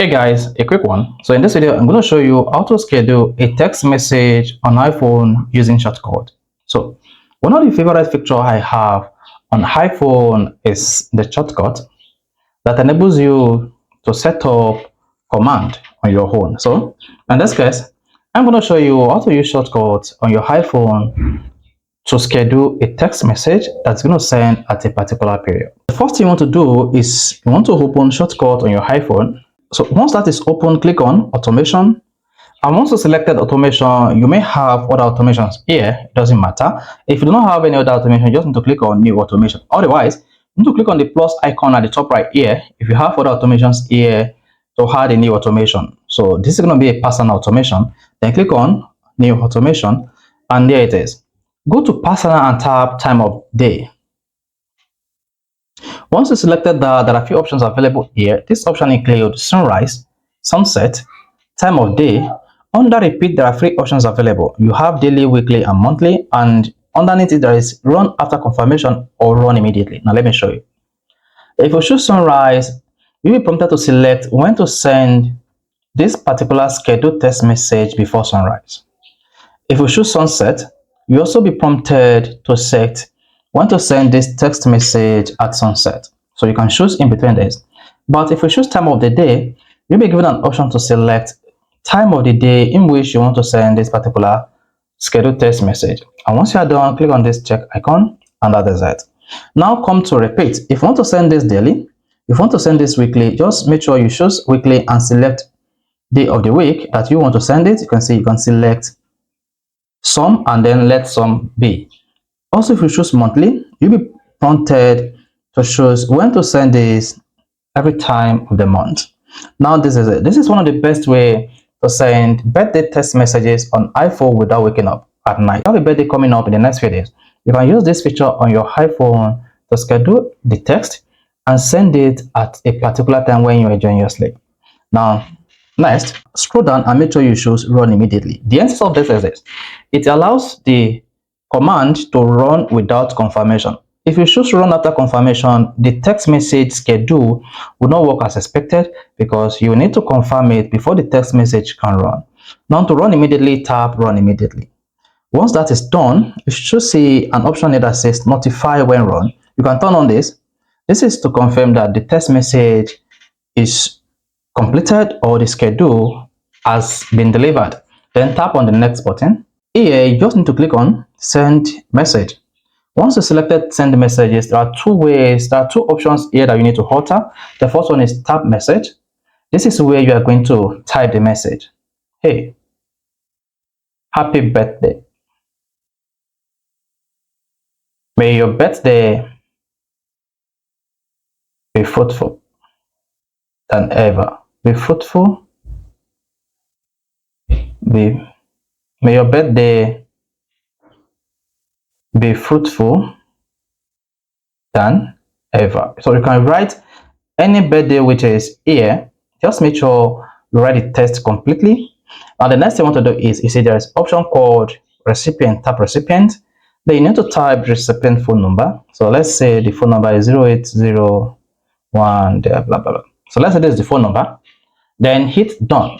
Hey guys, a quick one. So in this video, I'm going to show you how to schedule a text message on iPhone using shortcut. So one of the favorite features I have on iPhone is the shortcut that enables you to set up command on your phone. So in this case, I'm going to show you how to use shortcuts on your iPhone to schedule a text message that's going to send at a particular period. The first thing you want to do is you want to open shortcut on your iPhone. So once that is open, click on automation. And once you selected automation, you may have other automations here. It doesn't matter. If you do not have any other automation, you just need to click on new automation. Otherwise, you need to click on the plus icon at the top right here. If you have other automations here to add a new automation. So this is going to be a personal automation. Then click on new automation. And there it is. Go to personal and tap time of day. Once you selected that, there are a few options available here. This option includes sunrise, sunset, time of day. Under repeat, there are 3 options available. You have daily, weekly, and monthly. And underneath it, there is run after confirmation or run immediately. Now, let me show you. If you choose sunrise, you'll be prompted to select when to send this particular scheduled text message before sunrise. If you choose sunset, you also be prompted to set when to send this text message at sunset. So you can choose in between this. But if you choose time of the day, you'll be given an option to select time of the day in which you want to send this particular scheduled text message. And once you are done, click on this check icon and that is it. Now come to repeat. If you want to send this daily, if you want to send this weekly, just make sure you choose weekly and select day of the week that you want to send it. You can see you can select some and then let some be. Also, if you choose monthly, you'll be prompted to choose when to send this every time of the month. Now this is it. This is one of the best way to send birthday text messages on iPhone without waking up at night. You have a birthday coming up in the next few days. You can use this feature on your iPhone to schedule the text and send it at a particular time when you're enjoying your sleep. Now, next, scroll down and make sure you choose run immediately. The essence of this is this. It allows the command to run without confirmation. If you choose run after confirmation, the text message schedule will not work as expected because you need to confirm it before the text message can run. Now to run immediately, tap run immediately. Once that is done, you should see an option here that says notify when run. You can turn on this. This is to confirm that the text message is completed or the schedule has been delivered. Then tap on the next button. Here you just need to click on send message. Once you selected send messages, there are 2 ways, there are 2 options here that you need to alter. The first one is tap message. This is where you are going to type the message. Hey, happy birthday. May your birthday be fruitful than ever. Be fruitful. May your birthday be fruitful than ever. So you can write any birthday which is here. Just make sure you write the text completely. Now the next thing you want to do is you see there is option called recipient. Tap recipient. Then you need to type recipient phone number. So let's say the phone number is 0801 blah blah blah. So let's say this is the phone number. Then hit done.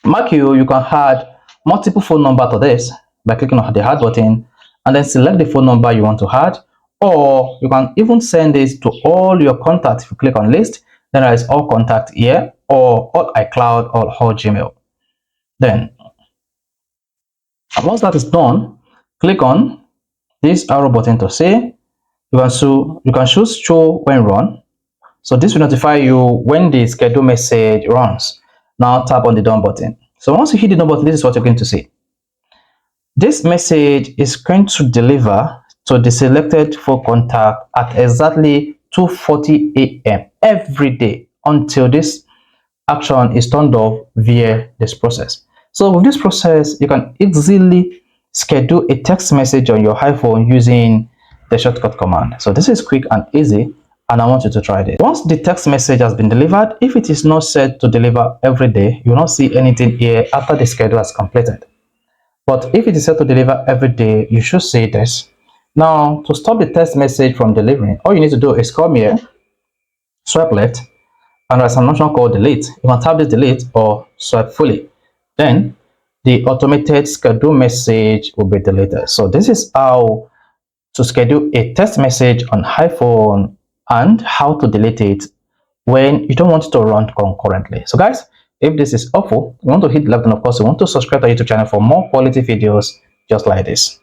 Mark you can add multiple phone number to this by clicking on the add button and then select the phone number you want to add, or you can even send this to all your contacts. If you click on list, then there is all contact here, or all iCloud or all Gmail. Then once that is done, click on this arrow button to say you can choose show when run. So this will notify you when the schedule message runs. Now tap on the done button. So once you hit the done button, this is what you're going to see. This message is going to deliver to the selected phone contact at exactly 2:40 a.m. every day until this action is turned off via this process. So with this process, you can easily schedule a text message on your iPhone using the shortcut command. So this is quick and easy, and I want you to try this. Once the text message has been delivered, if it is not set to deliver every day, you will not see anything here after the schedule has completed. But if it is set to deliver every day, you should see this. Now, to stop the text message from delivering, all you need to do is come here, swipe left, and there's an option called delete. You can tap this delete or swipe fully. Then the automated schedule message will be deleted. So this is how to schedule a text message on iPhone and how to delete it when you don't want it to run concurrently. So guys, if this is helpful, you want to hit the like button. Of course, you want to subscribe to our YouTube channel for more quality videos just like this.